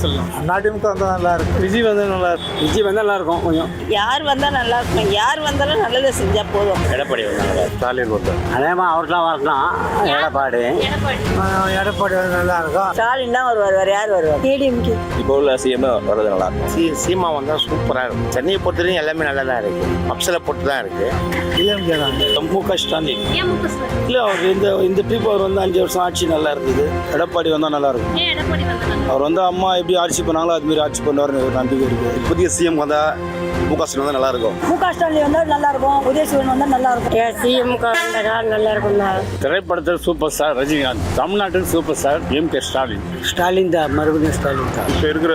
சொல்லலாம். அதிமுக வந்தால் நல்லா இருக்கும். விஜய் வந்தால் நல்லா இருக்கும். விஜய் வந்தால் நல்லா இருக்கும். கொஞ்சம் யார் வந்தால் நல்லா இருக்கும். யார் வந்தாலும் நல்லதை செஞ்சால் போதும். எடப்பாடி வந்தாங்க. ஸ்டாலின் வந்தால் அதேமா அவர்லாம் வரலாம். எடப்பாடி எடப்பாடி வந்து நல்லா இருக்கும். ஸ்டாலின் தான் வருவார். வேறு யார் வருவார்? டிஎம்கே. இப்போ உள்ள சிஎம் வர்றது நல்லா இருக்கும். சீமா வந்தால் சூப்பராக இருக்கும். சென்னையை பொறுத்தவரைக்கும் எல்லாமே நல்லா தான் இருக்குது. அப்சலை பொறுத்து தான் இருக்குது. டிஎம்கே தான். முக ஸ்டாலின் இல்லை, அவர் இந்த ட்ரிப் அவர் வந்து 5 வருஷம் ஆட்சி நல்லா இருந்தது. எடப்பாடி வந்தால் நல்லா இருக்கும். அவர் வந்து அம்மா எப்படி ஆட்சி பண்ணாங்களோ அதுமாரி ஆட்சி பண்ணுவார்னு ஒரு நம்பிக்கை இருக்குது. புதிய சிஎம் வந்தால் முக ஸ்டாலின் வந்தால் நல்லா இருக்கும். முக ஸ்டாலின் வந்தால் நல்லா இருக்கும். உதயசூரன் வந்தால் நல்லா இருக்கும். சிஎம்க வந்தால் நல்லா இருக்கும். திரைப்படத்தில் சூப்பர் ஸ்டார் ரஜினிகாந்த், தமிழ்நாட்டில் super star MK. Stalin. Stalin தான், மறுபடியும் ஸ்டாலின் தான். இப்போ இருக்கிற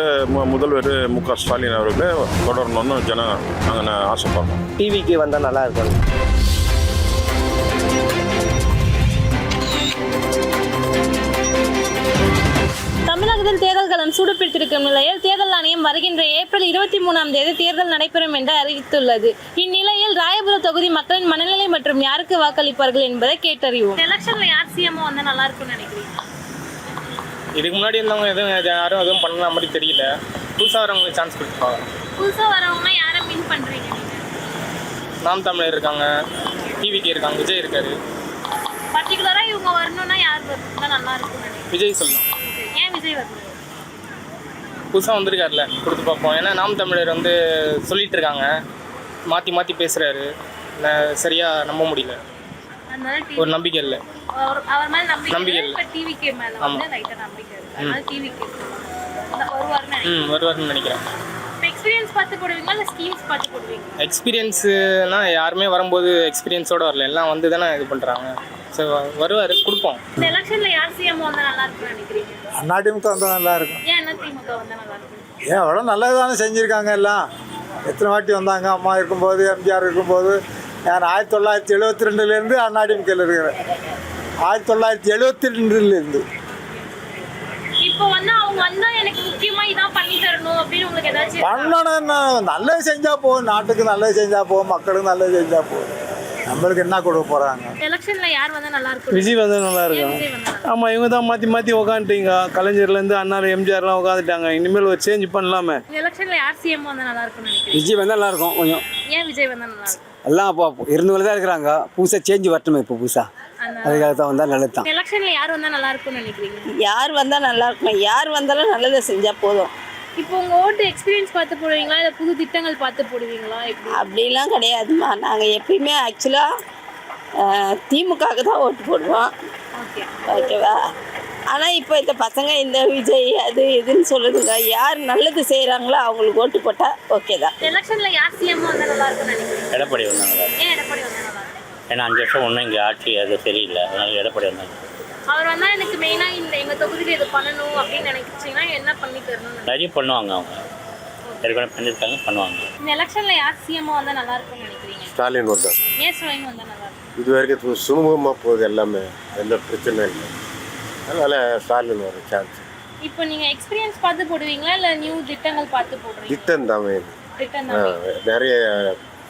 முதல்வர் மு.க. ஸ்டாலின் அவர்களே தொடரணும்னு ஜனம் நாங்கள் ஆசைப்படுறோம். டிவிக்கு வந்தால் நல்லா இருக்கும். தமிழகத்தில் தேர்தல் களம் சூடுபிடித்திருக்கும் நிலையில் தேர்தல் ஆணையம் வருகின்ற ஏப்ரல் 23ஆம் தேதி தேர்தல் நடைபெறும் என்று அறிவித்துள்ளது. இந்நிலையில் ராயபுரம் தொகுதி மக்களின் மனநிலை மற்றும் யாருக்கு வாக்களிப்பார்கள் என்பதை கேட்டறிவோம். எலெக்ஷன்ல யார் சிஎம் வந்தா நல்லா இருக்கும்னு நினைக்கிறீங்க? இதுக்கு முன்னாடி இருந்தவங்க யாரும் எதுவும் பண்ண மாதிரி தெரியல. புதுசாக வரவங்களுக்கு சான்ஸ் கொடுத்துருப்பாங்க. புதுசா வரவங்கன்னா யாரை மீன் பண்றீங்க நீங்க? நாம் தமிழர் இருக்காங்க, டிவிக்கு இருக்காங்க, விஜய் இருக்காரு. பர்டிகுலரா இவங்க வரணும்னா யார் வந்தா நல்லா இருக்கும்னு நினைக்கிறீங்க? விஜய் சொல்லலாம். ஏன் விஜய் வரணும்? புதுசாக வந்திருக்காருல, கொடுத்து பார்ப்போம். ஏன்னா நாம் தமிழர் வந்து சொல்லிட்டு இருக்காங்க, மாற்றி மாற்றி பேசுகிறாரு, சரியாக நம்ப முடியல. அதனால ஒரு நம்பிக்கை இல்லை. அவர் மேல நம்பிக்கை இல்லை. இல்ல. டிவிகே மேல வந்து லைட்டா நம்பிக்கை இருக்கு. அதனால டிவிகே வருவார்னு நினைக்கிறேன். எக்ஸ்பீரியன்ஸ் பார்த்து போடுவீங்களா இல்ல ஸ்கீம்ஸ் பார்த்து போடுவீங்க? எக்ஸ்பீரியன்ஸ்னா யாருமே வரும்போது எக்ஸ்பீரியன்ஸோட வரல, எல்லாம் வந்து தானே இது பண்ணுறாங்க. ஸோ வருவார், கொடுப்போம். இந்த எலெக்ஷன்ல யார் சிஎம் வந்தா நல்லா இருக்கும்னு நினைக்கிறீங்க? அதிமுக வந்தால் நல்லா இருக்கும். ஏன் என்ன திமுக வந்தா நல்லா இருக்கும்? ஏன் அவ்வளோ நல்லது தானே செஞ்சுருக்காங்க எல்லாம். எத்தனை வாட்டி வந்தாங்க, அம்மா இருக்கும்போது, எம்ஜிஆர் இருக்கும்போது. நான் 1972லேருந்து அதிமுகவில் இருக்கிறேன். 1972லேருந்து. இப்போ வந்து அவங்க வந்தா எனக்கு முக்கியமா இதான் பண்ணி தரணும் அப்படின்னு உங்களுக்கு ஏதாச்சும் பண்ணணும்னா நல்லது செஞ்சால் போகும். நாட்டுக்கு நல்லது செஞ்சால் போகும், மக்களுக்கு நல்லது செஞ்சால் போகும். நம்மளுக்கு என்ன கொடுக்க போகிறாங்க? எலெக்ஷன்ல யார் வந்தா நல்லா இருக்கும்? விஜய் வந்தால் நல்லா இருக்கும். விஜய் வந்தா ஆமாம், இவங்க தான் மாற்றி மாற்றி உக்காந்துட்டீங்க. கலைஞர்லேருந்து அண்ணா எம்ஜிஆர்லாம் உட்காந்துட்டாங்க. இனிமேல் ஒரு சேஞ்ச் பண்ணலாமே. இந்த எலெக்ஷன்ல யார் சிஎம் வந்தா நல்லா இருக்கும்னு நினைக்கிறீங்க? விஜய் வந்தால் நல்லா இருக்கும். கொஞ்சம் ஏன் விஜய் வந்தா நல்லா இருக்கும்? எல்லாம் அப்போ இருந்தவங்க தான் இருக்கிறாங்க. புதுசாக சேஞ்ச் வரட்டுமே. இப்போ புதுசாக அதுக்காக தான் வந்தால் நல்லது தான். எலெக்ஷன்ல யார் வந்தா நல்லா இருக்கும்னு நினைக்கிறீங்க? யார் வந்தால் நல்லா இருக்கும். யார் வந்தாலும் நல்லதை செஞ்சால் போதும். இப்போ உங்க ஓட்டு எக்ஸ்பீரியன்ஸ் பார்த்து போடுவீங்களா இல்ல புது திட்டங்கள் பார்த்து போடுவீங்களா? எப்படி? அப்படிலாம் கிடையாதுமா. நாங்கள் எப்பயுமே ஆக்சுவலாக திமுகவுக்கு தான் ஓட்டு போடுவோம். ஓகே. ஓகேவா? ஆனால் இப்போ இந்த பசங்க இந்த விஜய் அது இதுன்னு சொல்லுதுங்க. யார் நல்லது செய்கிறாங்களோ அவங்களுக்கு ஓட்டு போட்டால் ஓகே தான். எலெக்ஷன்ல யார் சிஎம் வந்தா நல்லா இருக்கும்னு நினைக்கிறீங்க? எடப்பாடி வந்தாங்க. ஏன் எடப்பாடி வந்தா நல்லா இருக்கும்? ஏன்னா 5 வருஷம் ஒன்றும் இங்கே ஆட்சி அது சரியில்லை. அதனால எடப்பாடி வந்தாங்க. அவர் வந்தா எனக்கு மெயினா இந்த எங்க தொகுதியில இது பண்ணணும் அப்படின்னு நினைச்சீங்கன்னா என்ன பண்ணி தரணும்? நிறைய பண்ணுவாங்க. அவங்க ஏற்கனவே பண்ணியிருக்காங்க, பண்ணுவாங்க. இந்த எலெக்ஷன்ல யார் சிஎம் வந்தா நல்லா இருக்கும்னு நினைக்கிறீங்க? ஸ்டாலின் வந்தார். ஏன் ஸ்டாலின் வந்தா நல்லா இருக்கும்? இது வரைக்கும் சுமூகமாக போகுது, எல்லாமே எந்த பிரச்சனை இல்லை. அதனால் ஸ்டாலின் வர சான்ஸ். இப்போ நீங்க எக்ஸ்பீரியன்ஸ் பார்த்து போடுவீங்களா இல்ல நியூ திட்டங்கள் பார்த்து போடுறீங்க? திட்டம் தான் வேணும். திட்டம் தான். நிறைய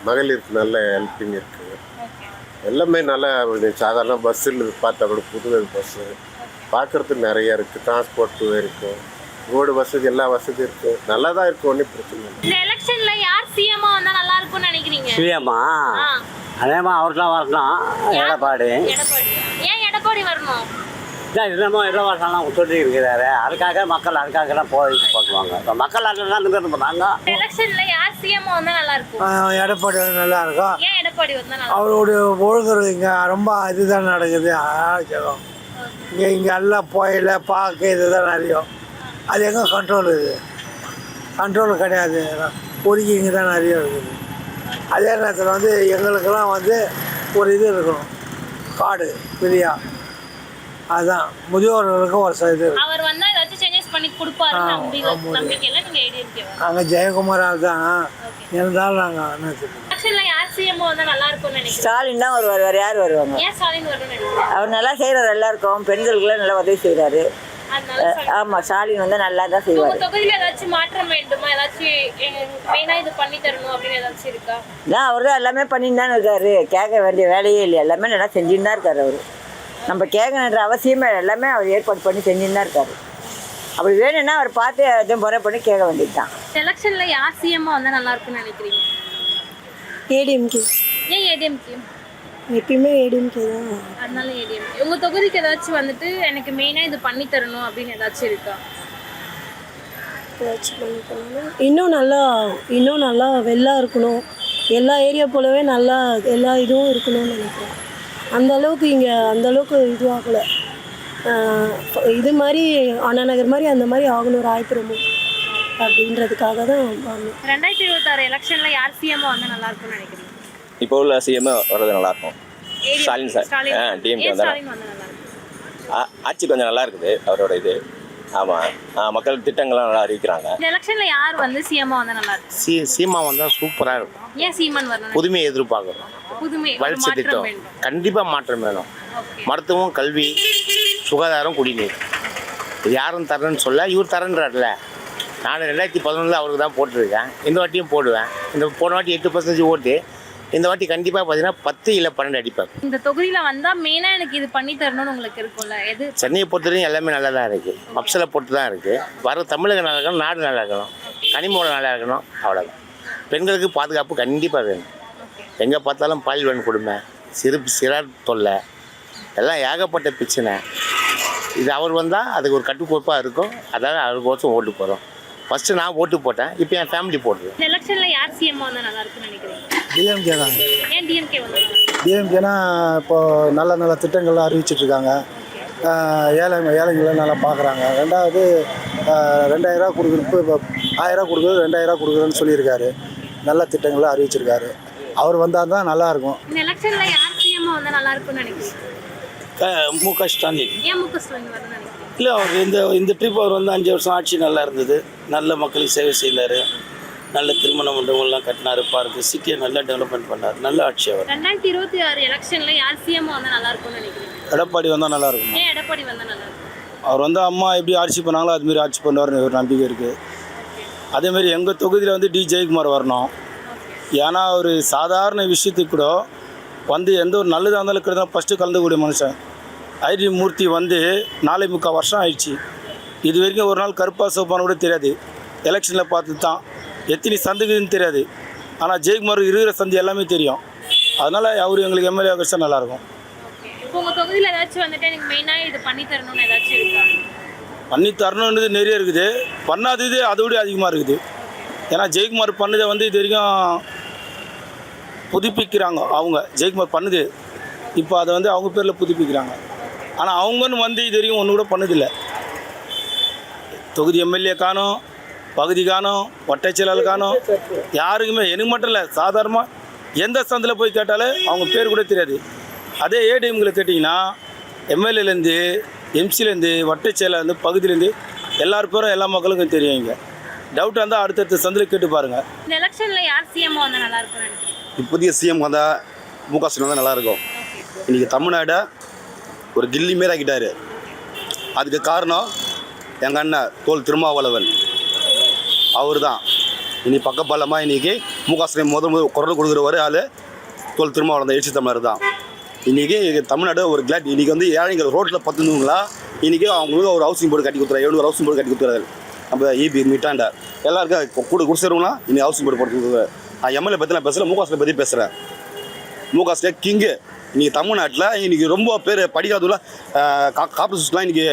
மகளிருக்கு நல்ல ஹெல்ப்பிங் இருக்குது. ஓகே. எல்லாமே நல்லா சாதாரண பஸ்ஸில் பார்த்தா கூட புது பஸ்ஸு பார்க்குறதுக்கு நிறைய இருக்குது. டிரான்ஸ்போர்ட்டு இருக்குது, ரோடு வசதி, எல்லா வசதியும் இருக்குது. நல்லா தான் இருக்குது, ஒன்றும் பிரச்சனை இல்லை. இந்த எலெக்ஷன்ல யார் சிஎம்மா வந்தா நல்லா இருக்கும்னு நினைக்கிறீங்க? சிஎம்மா அதேமா அவர்லாம் வரலாம். எடப்பாடி. எடப்பாடி. ஏன் எடப்பாடி வரணும்? இதான் இன்னமும் 20 வருஷம்லாம் சொல்லி இருக்கிறாரு. அதுக்காக மக்கள் அதுக்காகலாம் போய் பண்ணுவாங்க. இப்போ மக்கள் அதெல்லாம் பண்ணாங்க. எலெக்ஷன்ல யார் சிஎம் வந்தா நல்லா இருக்கும்? எடப்பாடி வந்து நல்லா இருக்கும். ஏன் எடப்பாடி வந்தா நல்லா? அவருடைய ஒழுங்குறது இங்கே ரொம்ப இதுதான் நடக்குது. இங்கே எல்லாம் போயில பார்க்க இதுதான் நிறைய. அது எங்கே கண்ட்ரோல்? இது கண்ட்ரோல் கிடையாது. பொறுக்கி இங்கே தான் நிறைய இருக்குது. அதே நேரத்தில் வந்து எங்களுக்கெல்லாம் வந்து ஒரு இது இருக்கணும், கார்டு ஃப்ரீயா. அதுதான் முதியோர்களுக்கு ஒரு இது. அவர் வந்தா ஏதாச்சும் சேஞ்சஸ் பண்ணி கொடுப்பாரு நம்பிக்கையில நீங்க ஏடிஎம்கே வா? நாங்கள் ஜெயக்குமார் தான் இருந்தாலும் நாங்கள் என்ன எலெக்ஷன்ல யார் சிஎம் வந்தா நல்லா இருக்கும்னு நினைக்கிறீங்க? ஸ்டாலின் தான் வருவார். வேறு யார் வருவாங்க? ஏன் ஸ்டாலின் வரணும்னு நினைக்கிறீங்க? அவர் நல்லா செய்கிறார். எல்லாருக்கும் பெண்களுக்குலாம் நல்லா உதவி செய்கிறாரு. ஆமாம், ஸ்டாலின் வந்து நல்லா தான் செய்வார். உங்க தொகுதியில ஏதாச்சும் மாற்றம் வேண்டுமா? ஏதாச்சும் மெயினா இது பண்ணி தரணும் அப்படின்னு ஏதாச்சும் இருக்கா? நான் அவர் தான் எல்லாமே பண்ணிட்டு தானே இருக்காரு. கேட்க வேண்டிய வேலையே இல்லை. எல்லாமே நல்லா செஞ்சுட்டு தான் இருக்காரு. அவர் நம்ம கேட்கணுன்ற அவசியமே எல்லாமே அவர் ஏற்பாடு பண்ணி செஞ்சுட்டு தான் இருக்காரு. அப்படி வேணும்னா அவர் பார்த்து அதை முறை பண்ணி கேட்க வேண்டியது தான். எலெக்ஷன்ல யார் சிஎம்மா வந்தா நல்லா இருக்கும்னு நினைக்கிறீங்க? ஏடிஎம்கே. ஏன் ஏடிஎம்கே? எப்பயுமே ஏடிஎம்கே தான். அதனால ஏடிஎம்கே. உங்க தொகுதிக்கு ஏதாச்சும் வந்துட்டு எனக்கு மெயினா இது பண்ணி தரணும் அப்படின்னு ஏதாச்சும் இருக்கா? ஏதாச்சும் பண்ணி தரணும். இன்னும் நல்லா வெள்ளா இருக்கணும். எல்லா ஏரியா போலவே நல்லா எல்லா இதுவும் இருக்கணும்னு நினைக்கிறேன். அந்தளவுக்கு இங்கே அந்தளவுக்கு இதுவாகலை. இது மாதிரி அண்ணா நகர் மாதிரி அந்த மாதிரி ஆகணும் ராயபுரமும் அப்படின்றதுக்காக தான் வரணும். 2026 எலெக்ஷன்ல யார் சிஎம்மா வந்தா நல்லா இருக்கும்னு நினைக்கிறீங்க? இப்போ உள்ள சிஎம் வர்றது நல்லாயிருக்கும். ஸ்டாலின் சார். டிஎம்கே வந்தால் ஸ்டாலின் வந்தா நல்லா இருக்கும். ஆட்சி கொஞ்சம் நல்லா இருக்குது அவரோட இது. ஆமாம், மக்கள் திட்டங்கள்லாம் நல்லா அறிவிக்கிறாங்க. இந்த எலெக்ஷன்ல யார் வந்து சிஎம்மா வந்தா நல்லா இருக்கும்? சீமா வந்தால் சூப்பராக இருக்கும். ஏன் சீமான் வரணும்? புதுமையை எதிர்பார்க்குறோம். புதுமை வளர்ச்சி திட்டம் கண்டிப்பாக மாற்றம் வேணும். மருத்துவம், கல்வி, சுகாதாரம், குடிநீர் இது யாரும் தரேன்னு சொல்ல இவர் தரேன்றார்ல. நான் 2011 அவருக்கு தான் போட்டிருக்கேன். இந்த வாட்டியும் போடுவேன். இந்த போன வாட்டி 8% ஓட்டு. இந்த வாட்டி கண்டிப்பாக பார்த்தீங்கன்னா 10 இல்லை 12 அடிப்பார். இந்த தொகுதியில வந்தா மெயினா எனக்கு இது பண்ணி தரணும்னு உங்களுக்கு இருக்கும்ல, எது? சென்னையை பொறுத்தவரைக்கும் எல்லாமே நல்லா தான் இருக்குது. மப்சில் போட்டு தான் இருக்குது. வர தமிழகம் நல்லா இருக்கணும், நாடு நல்லா இருக்கணும், கனிமவளம் நல்லா இருக்கணும், அவ்வளோதான். பெண்களுக்கு பாதுகாப்பு கண்டிப்பாக வேணும். எங்கே பார்த்தாலும் பால் வேணும் கொடுமை, சிறார் தொல்லை எல்லாம் ஏகப்பட்ட பிரச்சனை. இது அவர் வந்தால் அதுக்கு ஒரு கட்டுக்கோப்பாக இருக்கும். அதாவது அவருக்கோசம் ஓட்டு போகிறோம். ஃபஸ்ட்டு நான் ஓட்டு போட்டேன், இப்போ என் ஃபேமிலி போடுது. இந்த எலெக்ஷன்ல யார் சிஎம்மா வந்தா நல்லா இருக்கும்னு நினைக்கிறீங்க? டிஎம்கே தான். ஏன் டிஎம்கே வந்தா? டிஎம்கேனா இப்போ நல்ல திட்டங்கள்லாம் அறிவிச்சிட்ருக்காங்க. ஏழைங்களை நல்லா பார்க்குறாங்க. ரெண்டாவது 2000 ரூபா கொடுக்குறப்ப இப்போ 1000 ரூபா கொடுக்குறது 2000 கொடுக்குறேன்னு சொல்லியிருக்காரு. நல்ல திட்டங்கள்லாம் அறிவிச்சிருக்காரு. அவர் வந்தால் தான் நல்லாயிருக்கும். இந்த எலெக்ஷன்ல யார் சிஎம்மா வந்தா நல்லா இருக்கும்னு நினைக்கிறீங்க? முக ஸ்டாலின். ஏன் முக ஸ்டாலின் வரணும்னு நினைக்கிறீங்க? இல்லை, அவர் இந்த ட்ரிப் அவர் வந்து 5 வருஷம் ஆட்சி நல்லா இருந்தது. நல்ல மக்களுக்கு சேவை செய்தார். நல்ல திருமண மண்டபங்கள்லாம் கட்டினார். பார்க்கு சிட்டியை நல்லா டெவலப்மெண்ட் பண்ணார். நல்ல ஆட்சி அவர். 2026 எலெக்ஷன்ல யார் சிஎம்மா வந்தா நல்லா இருக்கும்னு நினைக்கிறீங்க? எடப்பாடி வந்தால் நல்லா இருக்கும். ஏன் எடப்பாடி வந்தா நல்லா இருக்கும்? அவர் வந்து அம்மா எப்படி ஆட்சி பண்ணாங்களோ அதுமாரி ஆட்சி பண்ணுவார்னு ஒரு நம்பிக்கை இருக்குது. அதேமாரி எங்கள் தொகுதியில் வந்து ஜெயக்குமார் வரணும். ஏன்னா அவர் சாதாரண விஷயத்துக்கு கூட வந்து எந்த ஒரு நல்லதாக இருந்தாலும் கூட ஃபஸ்ட்டு கலந்துக்கூடிய மனுஷன். ஐடி மூர்த்தி வந்து 4.25 வருஷம் ஆயிடுச்சு. இது வரைக்கும் ஒரு நாள் கருப்பா சோப்பான கூட தெரியாது. எலெக்ஷனில் பார்த்து தான் எத்தனை சந்துக்குன்னு தெரியாது. ஆனால் ஜெயக்குமார் இருக்கிற சந்தி எல்லாமே தெரியும். அதனால் அவர் எங்களுக்கு எம்எல்ஏ கிடைச்சா நல்லாயிருக்கும். இப்போ உங்கள் தொகுதியில் ஏதாச்சும் வந்துட்டு எனக்கு மெயினாக இது பண்ணி தரணும்னு ஏதாச்சும் இருக்கா? பண்ணி தரணுன்றது நிறைய இருக்குது. பண்ணாதது அதோடய அதிகமாக இருக்குது. ஏன்னா ஜெயக்குமார் பண்ணதை வந்து இது வரைக்கும் புதுப்பிக்கிறாங்க. அவங்க ஜெயக்குமார் பண்ணுது இப்போ அதை வந்து அவங்க பேரில் புதுப்பிக்கிறாங்க. ஆனால் அவங்கன்னு வந்து இது வரைக்கும் ஒன்று கூட பண்ணதில்லை. தொகுதி எம்எல்ஏ காணும், பகுதி காணும், வட்டச் செயலாளர் காணும், யாருக்குமே. எனக்கு மட்டும் இல்லை, சாதாரணமாக எந்த சந்தில் போய் கேட்டாலே அவங்க பேர் கூட தெரியாது. அதே ஏடிஎம்களை கேட்டிங்கன்னா எம்எல்ஏலேருந்து, எம்சிலேருந்து, வட்டச் செயலாளர்லேருந்து, பகுதியிலேருந்து எல்லார் பேரும் எல்லா மக்களுக்கும் தெரியும். இங்கே டவுட்டாக இருந்தால் அடுத்தடுத்த சந்தில் கேட்டு பாருங்கள். இந்த எலெக்ஷனில் யார் சிஎம்மா வந்தால் நல்லா இருக்கும்னு நினைக்கிறீங்க? புதிய சிஎம் வந்தால் முக ஸ்டாலின் வந்தால் நல்லாயிருக்கும். இன்றைக்கி தமிழ்நாடை ஒரு கில்லி மாரி ஆக்கிட்டாரு. அதுக்கு காரணம் எங்கள் அண்ணன் தோல் திருமாவளவன். அவர் தான் இனி பக்கபலமாக இன்றைக்கி முக ஸ்டாலின் முதல் குரல் கொடுக்குறவர் ஆள் தோல் திருமாவளவன் தான். எழுச்சி தமிழர் தான். இன்றைக்கி தமிழ்நாடு ஒரு கிளாட். இன்றைக்கி வந்து ஏழைங்கள் ரோட்டில் பத்துனுங்களா இன்றைக்கி அவங்களுக்கு ஒரு ஹவுசிங் போர்டு கட்டி கொடுத்துறாரு. 700 ஹவுசிங் போர்டு கட்டி கொடுத்துறாரு. நம்ம இபி மிட்டாண்ட எல்லாருக்கும் கூட குடிச்சிருவங்களாம் இன்னைக்கு ஹவுசிங் போர்டு போட்டு கொடுக்குறாரு. நான் எம்எல்ஏ பற்றி நான் பேசுகிறேன், முக ஸ்டாலின் பற்றி பேசுகிறேன். முக ஸ்டாலின் கிங்கு. இன்றைக்கி தமிழ்நாட்டில் இன்றைக்கி ரொம்ப பேர் படிக்காதவங்கள காப்பீஸ்லாம் இன்றைக்கி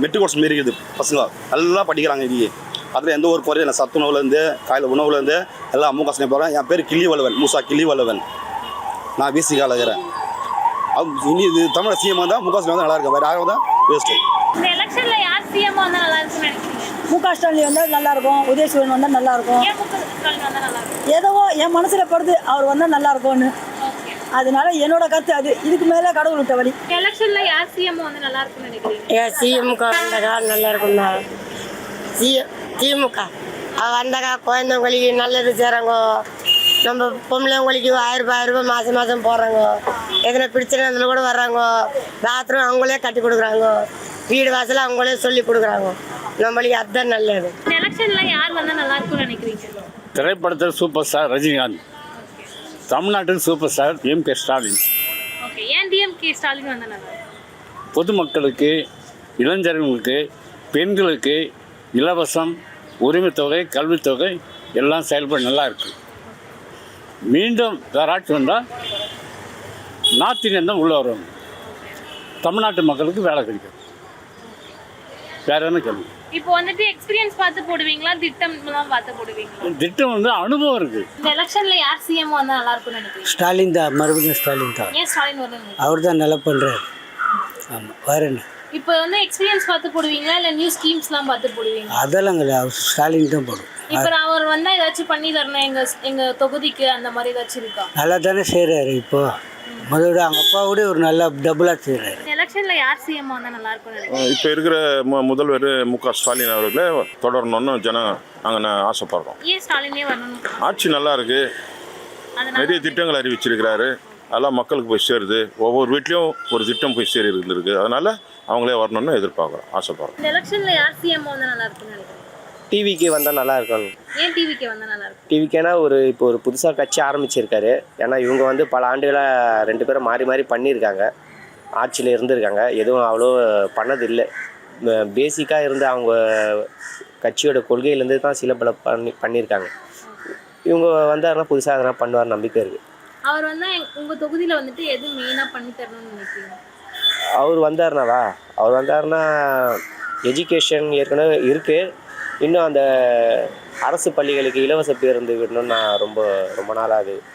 மெட்ரிக் கோர்ஸ் மாரி இருக்குது. பசங்க நல்லா படிக்கிறாங்க இன்றைக்கி. அதில் எந்த ஒரு குறையும் இல்லை. சத்து உணவுலேருந்து காலையில் உணவுலேருந்து எல்லாம் முக ஸ்டாலின் போகிறேன். என் பேர் கிள்ளி வல்லவன், மூசா கிள்ளி வல்லவன். நான் பிசி காலகிறேன். இனி இது தமிழ் சிஎம் தான் முக ஸ்டாலின் வந்து நல்லா இருக்கும். வேறு யாரும் தான் வேஸ்ட்டு. இந்த எலெக்ஷன்ல யார் சிஎம்மா வந்தால் நல்லா இருக்கும்னு நினைக்கிறீங்க? முக ஸ்டாலின் வந்தால் நல்லாயிருக்கும். உதயசூரன் வந்தால் நல்லாயிருக்கும். ஏன் முக ஸ்டாலின் வந்தால் நல்லா இருக்கும்? ஏதோ என் மனசில் படுது அவர் வந்தால் நல்லாயிருக்கும்னு. அதனால என்னோட கருத்து அது. இதுக்கு மேலே கடவுள் விட்ட வழி. எலெக்ஷன்ல யார் சிஎம்மா வந்து நல்லா இருக்கும்னு நினைக்கிறீங்க? ஏன் சிஎம்க வந்தாக்கா நல்லா இருக்கும் தான். திமுக வந்தாக்கா குழந்தைங்களுக்கு நல்லது செய்கிறாங்க. நம்ம பொம்பளைங்களுக்கு 1000 ரூபாய் மாதம் மாதம் போடுறாங்க. எதனா பிரச்சனை அதில் கூட வர்றாங்க. பாத்ரூம் அவங்களே கட்டி கொடுக்குறாங்க. வீடு வாசல் அவங்களே சொல்லி கொடுக்குறாங்க. நம்மளுக்கு அதுதான் நல்லது. இந்த எலெக்ஷன்ல யார் வந்தால் நல்லா இருக்கும்னு நினைக்கிறீங்க? திரைப்படத்தில் சூப்பர் ஸ்டார் ரஜினிகாந்த். தமிழ்நாட்டில் super star MK. Stalin. Okay, ஏன் டிஎம்கே ஸ்டாலின் வந்தால் நல்லா இருக்கும்? பொதுமக்களுக்கு, இளைஞர்களுக்கு பெண்களுக்கு இலவசம் உரிமைத்தொகை கல்வித்தொகை எல்லாம் செயல்பட நல்லா இருக்குது. மீண்டும் வேறு ஆட்சி வந்தால் நார்த் இந்தியன் தான் உள்ளே வருவாங்க. தமிழ்நாட்டு மக்களுக்கு வேலை கிடைக்கும். வேறு என்ன கேள்வி? இப்போ வந்துட்டு எக்ஸ்பீரியன்ஸ் பார்த்து போடுவீங்களா, திட்டம்லாம் பார்த்து போடுவீங்களா? திட்டம் வந்து அனுபவம் இருக்குது. இந்த எலெக்ஷன்ல யார் சிஎம் வந்தா நல்லா இருக்கும்னு நினைக்கிறீங்க? ஸ்டாலின் தான், மறுபடியும் ஸ்டாலின் தான். ஏன் ஸ்டாலின் வரணும்? அவர் தான் நல்லா பண்ணுறாரு. ஆமாம், வேறு என்ன? இப்போ வந்து எக்ஸ்பீரியன்ஸ் பார்த்து போடுவீங்களா இல்லை நியூ ஸ்கீம்ஸ்லாம் பார்த்து போடுவீங்களா? அதெல்லாம் கிடையாது, அவர் ஸ்டாலின் தான் போடும். இப்போ அவர் வந்தால் ஏதாச்சும் பண்ணி தரணும் எங்கள் தொகுதிக்கு, அந்த மாதிரி ஏதாச்சும் இருக்கா? நல்லா தானே செய்கிறாரு. இப்போது முதல்ல அவங்க அப்பாவோட ஒரு நல்லா டபுளாக செய்கிறாரு. எலெக்ஷன்ல யார் சிஎம் வந்தா நல்லா இருக்கும்னு நினைக்கிறீங்க? இப்போ இருக்கிற முதல்வர் மு.க. ஸ்டாலின் அவர்களே தொடரணும்னு ஜனம் நாங்கள் ஆசைப்படுறோம். ஏன் ஸ்டாலினே வரணும்? ஆட்சி நல்லா இருக்கு, நிறைய திட்டங்கள் அறிவிச்சிருக்கிறாரு, அதெல்லாம் மக்களுக்கு போய் சேருது. ஒவ்வொரு வீட்லேயும் ஒரு திட்டம் போய் சேரி இருந்திருக்கு. அதனால அவங்களே வரணும்னு எதிர்பார்க்குறோம், ஆசைப்படுறோம். இந்த எலெக்ஷன்ல யார் சிஎம் வந்தா நல்லா இருக்கும்னு நினைக்கிறீங்க? டிவிக்கு வந்தால் நல்லா இருக்கும். ஏன் டிவிக்கு வந்தா நல்லா இருக்கும்? டிவிக்கேனா இப்போ ஒரு புதுசாக கட்சி ஆரம்பிச்சிருக்காரு. ஏன்னா இவங்க வந்து பல ஆண்டுகளாக 2 பேரும் மாறி மாறி பண்ணியிருக்காங்க, ஆட்சியில் இருந்திருக்காங்க. எதுவும் அவ்வளோ பண்ணதில்லை. பேசிக்காக இருந்து அவங்க கட்சியோட கொள்கையிலேருந்து தான் சில பல பண்ணியிருக்காங்க. இவங்க வந்தாருன்னா புதுசாக எதனா பண்ணுவார் நம்பிக்கை இருக்குது. அவர் வந்தா உங்க தொகுதியில் வந்துட்டு எது மெயினாக பண்ணி தரணும்னு நினைக்கிறீங்க? அவர் வந்தாருன்னா எஜுகேஷன் ஏற்கனவே இருக்குது. இன்னும் அந்த அரசு பள்ளிகளுக்கு இலவச பேருந்து விடணும்னு நான் ரொம்ப நாளாக அது